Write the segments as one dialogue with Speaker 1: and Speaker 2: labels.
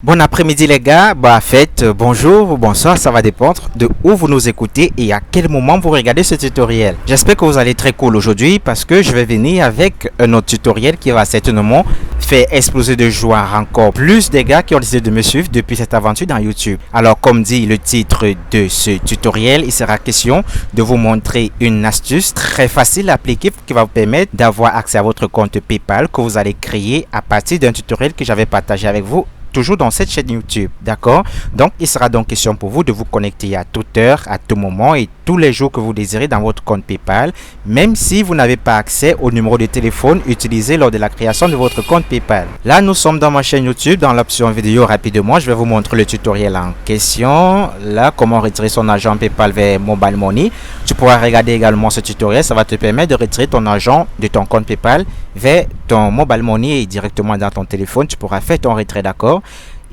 Speaker 1: Bon après-midi les gars, bonjour ou bonsoir, ça va dépendre de où vous nous écoutez et à quel moment vous regardez ce tutoriel. J'espère que vous allez très cool aujourd'hui parce que je vais venir avec un autre tutoriel qui va certainement faire exploser de joie encore plus des gars qui ont décidé de me suivre depuis cette aventure dans YouTube. Alors comme dit le titre de ce tutoriel, il sera question de vous montrer une astuce très facile à appliquer qui va vous permettre d'avoir accès à votre compte PayPal que vous allez créer à partir d'un tutoriel que j'avais partagé avec vous toujours dans cette chaîne YouTube, d'accord? Donc il sera donc question pour vous de vous connecter à toute heure, à tout moment et tous les jours que vous désirez dans votre compte PayPal, même si vous n'avez pas accès au numéro de téléphone utilisé lors de la création de votre compte PayPal. Là nous sommes dans ma chaîne YouTube, dans l'option vidéo. Rapidement je vais vous montrer le tutoriel en question. Là, comment retirer son argent PayPal vers Mobile Money. Tu pourras regarder également ce tutoriel, ça va te permettre de retirer ton argent de ton compte PayPal vers ton Mobile Money et directement dans ton téléphone. Tu pourras faire ton retrait, d'accord?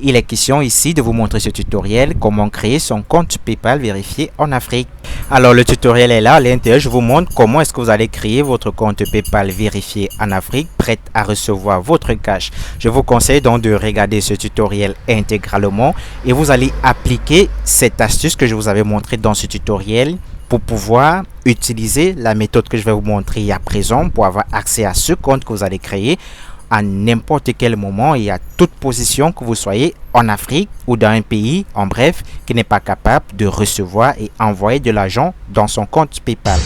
Speaker 1: Il est question ici de vous montrer ce tutoriel, comment créer son compte PayPal vérifié en Afrique. Alors le tutoriel est là, à l'intérieur je vous montre comment est-ce que vous allez créer votre compte PayPal vérifié en Afrique, prêt à recevoir votre cash. Je vous conseille donc de regarder ce tutoriel intégralement et vous allez appliquer cette astuce que je vous avais montré dans ce tutoriel pour pouvoir utiliser la méthode que je vais vous montrer à présent pour avoir accès à ce compte que vous allez créer à n'importe quel moment et à toute position que vous soyez en Afrique ou dans un pays, en bref, qui n'est pas capable de recevoir et envoyer de l'argent dans son compte PayPal.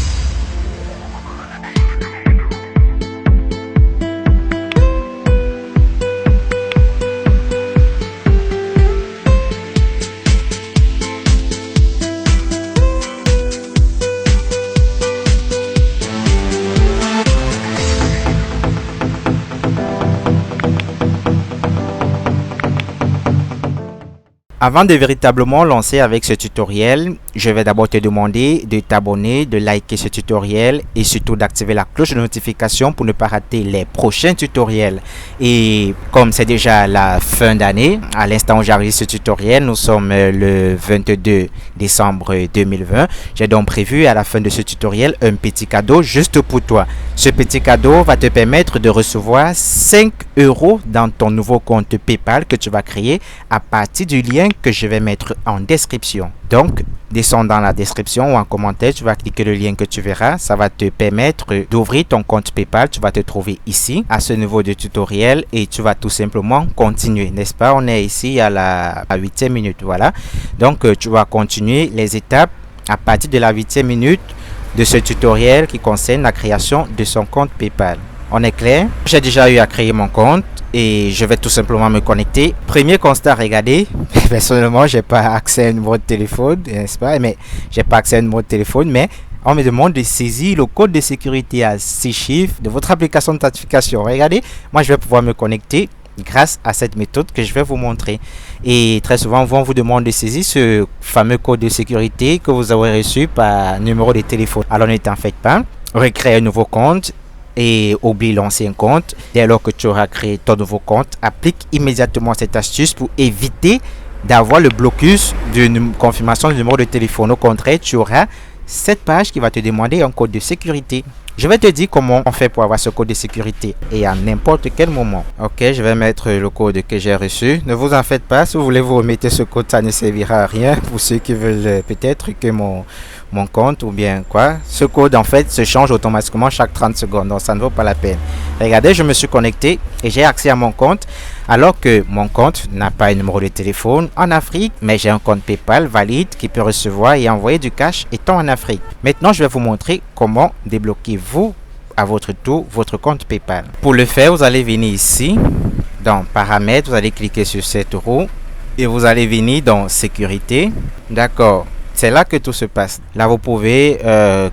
Speaker 1: Avant de véritablement lancer avec ce tutoriel, je vais d'abord te demander de t'abonner, de liker ce tutoriel et surtout d'activer la cloche de notification pour ne pas rater les prochains tutoriels. Et comme c'est déjà la fin d'année, à l'instant où j'arrive ce tutoriel, nous sommes le 22 décembre 2020. J'ai donc prévu à la fin de ce tutoriel un petit cadeau juste pour toi. Ce petit cadeau va te permettre de recevoir 5 € dans ton nouveau compte PayPal que tu vas créer à partir du lien que je vais mettre en description. Donc, descends dans la description ou en commentaire, tu vas cliquer le lien que tu verras. Ça va te permettre d'ouvrir ton compte PayPal. Tu vas te trouver ici, à ce niveau de tutoriel et tu vas tout simplement continuer, n'est-ce pas? On est ici à la 8e minute, voilà. Donc, tu vas continuer les étapes à partir de la 8e minute de ce tutoriel qui concerne la création de son compte PayPal. On est clair? J'ai déjà eu à créer mon compte et je vais tout simplement me connecter. Premier constat, regardez, personnellement j'ai pas accès à un numéro de téléphone, n'est-ce pas? Mais j'ai pas accès à un numéro de téléphone, mais on me demande de saisir le code de sécurité à 6 chiffres de votre application d'authentification. Regardez, moi je vais pouvoir me connecter grâce à cette méthode que je vais vous montrer. Et très souvent, on vous demande de saisir ce fameux code de sécurité que vous aurez reçu par numéro de téléphone. Alors ne t'en faites pas, recréer un nouveau compte et oublie l'ancien compte. Dès lors que tu auras créé ton nouveau compte, applique immédiatement cette astuce pour éviter d'avoir le blocus d'une confirmation du numéro de téléphone. Au contraire, tu auras cette page qui va te demander un code de sécurité. Je vais te dire comment on fait pour avoir ce code de sécurité et à n'importe quel moment. Ok, je vais mettre le code que j'ai reçu. Ne vous en faites pas, si vous voulez vous remettez ce code, ça ne servira à rien pour ceux qui veulent peut-être que mon compte ou bien quoi. Ce code en fait se change automatiquement chaque 30 secondes, donc ça ne vaut pas la peine. Regardez, je me suis connecté et j'ai accès à mon compte alors que mon compte n'a pas un numéro de téléphone en Afrique, mais j'ai un compte PayPal valide qui peut recevoir et envoyer du cash étant en Afrique. Maintenant, je vais vous montrer comment débloquer vous à votre tour votre compte PayPal. Pour le faire, vous allez venir ici dans paramètres, vous allez cliquer sur cette roue et vous allez venir dans sécurité. D'accord. C'est là que tout se passe. Là, vous pouvez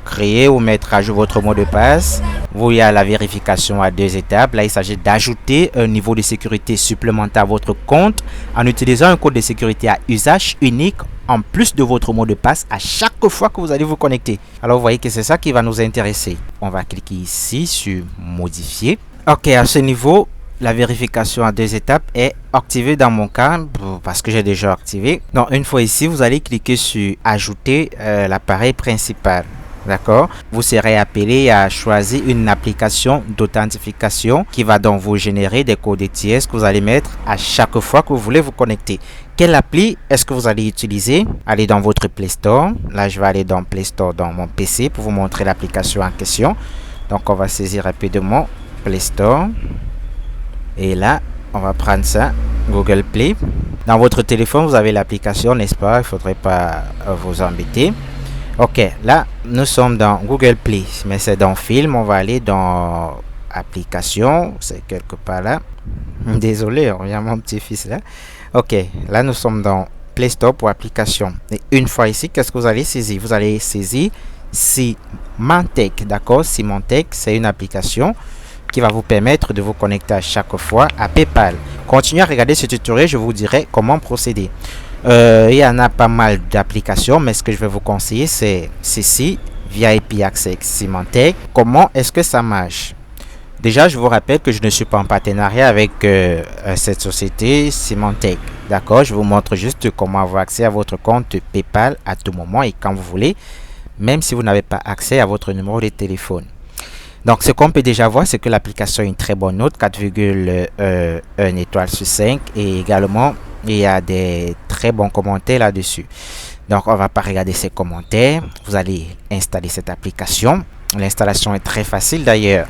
Speaker 1: créer ou mettre à jour votre mot de passe. Vous, il y a la vérification à 2 étapes. Là, il s'agit d'ajouter un niveau de sécurité supplémentaire à votre compte en utilisant un code de sécurité à usage unique en plus de votre mot de passe à chaque fois que vous allez vous connecter. Alors, vous voyez que c'est ça qui va nous intéresser. On va cliquer ici sur modifier. Ok, à ce niveau, la vérification à 2 étapes est activée dans mon cas parce que j'ai déjà activé. Donc une fois ici, vous allez cliquer sur ajouter l'appareil principal. D'accord? Vous serez appelé à choisir une application d'authentification qui va donc vous générer des codes ETS que vous allez mettre à chaque fois que vous voulez vous connecter. Quelle appli est-ce que vous allez utiliser? Allez dans votre Play Store. Là, je vais aller dans Play Store dans mon PC pour vous montrer l'application en question. Donc, on va saisir rapidement Play Store. Et là, on va prendre ça, Google Play. Dans votre téléphone, vous avez l'application, n'est-ce pas? Il ne faudrait pas vous embêter. Ok, là, nous sommes dans Google Play, mais c'est dans Film. On va aller dans Application, c'est quelque part là. Désolé, il y a mon petit-fils là. Ok, là, nous sommes dans Play Store pour Application. Et une fois ici, qu'est-ce que vous allez saisir? Vous allez saisir Symantec, d'accord? Symantec, c'est une application qui va vous permettre de vous connecter à chaque fois à PayPal. Continuez à regarder ce tutoriel, je vous dirai comment procéder. Il y en a pas mal d'applications, mais ce que je vais vous conseiller, c'est ceci, VIP Access Symantec. Comment est-ce que ça marche? Déjà, je vous rappelle que je ne suis pas en partenariat avec cette société Symantec. D'accord? Je vous montre juste comment avoir accès à votre compte PayPal à tout moment et quand vous voulez, même si vous n'avez pas accès à votre numéro de téléphone. Donc, ce qu'on peut déjà voir, c'est que l'application a une très bonne note, 4,1 étoiles sur 5. Et également, il y a des très bons commentaires là-dessus. Donc, on ne va pas regarder ces commentaires. Vous allez installer cette application. L'installation est très facile d'ailleurs.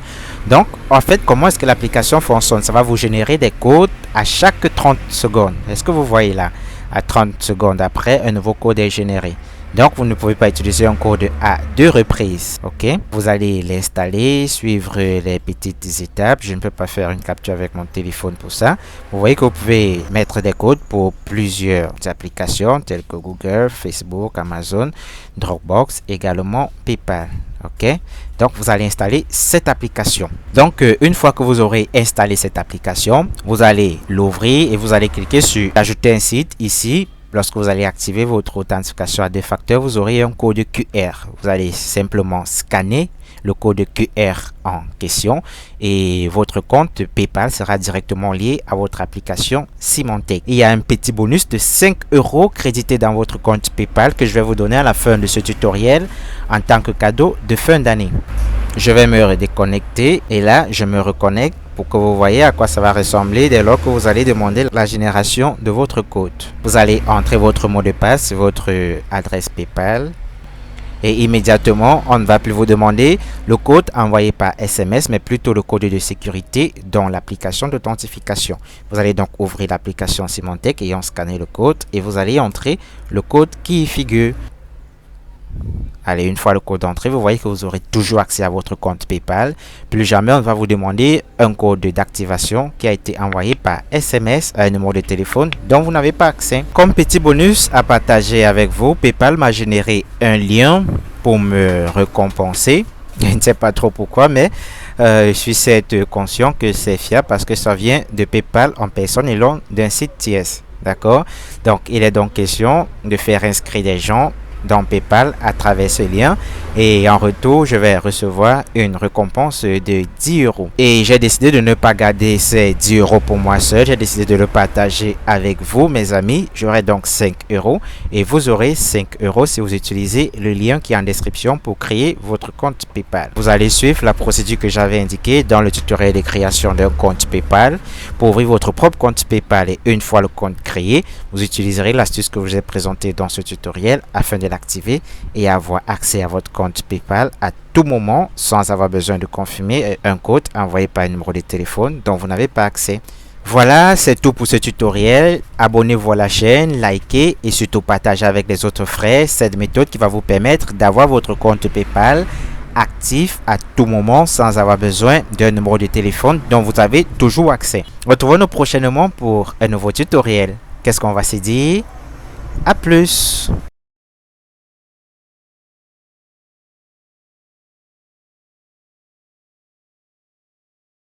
Speaker 1: Donc, en fait, comment est-ce que l'application fonctionne? Ça va vous générer des codes à chaque 30 secondes. Est-ce que vous voyez là? À 30 secondes après, un nouveau code est généré. Donc, vous ne pouvez pas utiliser un code à 2 reprises. Ok, vous allez l'installer, suivre les petites étapes. Je ne peux pas faire une capture avec mon téléphone pour ça. Vous voyez que vous pouvez mettre des codes pour plusieurs applications telles que Google, Facebook, Amazon, Dropbox, également PayPal. Ok, donc vous allez installer cette application. Donc, une fois que vous aurez installé cette application, vous allez l'ouvrir et vous allez cliquer sur ajouter un site ici. Lorsque vous allez activer votre authentification à 2 facteurs, vous aurez un code QR. Vous allez simplement scanner le code QR en question et votre compte PayPal sera directement lié à votre application Symantec. Il y a un petit bonus de 5 € crédité dans votre compte PayPal que je vais vous donner à la fin de ce tutoriel en tant que cadeau de fin d'année. Je vais me redéconnecter et là, je me reconnecte pour que vous voyez à quoi ça va ressembler dès lors que vous allez demander la génération de votre code. Vous allez entrer votre mot de passe, votre adresse PayPal et immédiatement, on ne va plus vous demander le code envoyé par SMS, mais plutôt le code de sécurité dans l'application d'authentification. Vous allez donc ouvrir l'application Symantec ayant scanné le code et vous allez entrer le code qui y figure. Allez, une fois le code entré, vous voyez que vous aurez toujours accès à votre compte PayPal. Plus jamais, on va vous demander un code d'activation qui a été envoyé par SMS à un numéro de téléphone dont vous n'avez pas accès. Comme petit bonus à partager avec vous, PayPal m'a généré un lien pour me récompenser. Je ne sais pas trop pourquoi, mais je suis certes conscient que c'est fiable parce que ça vient de PayPal en personne et non d'un site tiers. D'accord? Donc, il est donc question de faire inscrire des gens dans PayPal à travers ce lien et en retour je vais recevoir une récompense de 10 €. Et j'ai décidé de ne pas garder ces 10 € pour moi seul, j'ai décidé de le partager avec vous mes amis. J'aurai donc 5 € et vous aurez 5 € si vous utilisez le lien qui est en description pour créer votre compte PayPal. Vous allez suivre la procédure que j'avais indiquée dans le tutoriel de création d'un compte PayPal pour ouvrir votre propre compte PayPal et une fois le compte créé, vous utiliserez l'astuce que je vous ai présentée dans ce tutoriel afin de l'activer et avoir accès à votre compte PayPal à tout moment sans avoir besoin de confirmer un code envoyé par un numéro de téléphone dont vous n'avez pas accès. Voilà, c'est tout pour ce tutoriel. Abonnez-vous à la chaîne, likez et surtout partagez avec les autres frères cette méthode qui va vous permettre d'avoir votre compte PayPal actif à tout moment sans avoir besoin d'un numéro de téléphone dont vous avez toujours accès. Retrouvons-nous prochainement pour un nouveau tutoriel. Qu'est-ce qu'on va se dire? À plus!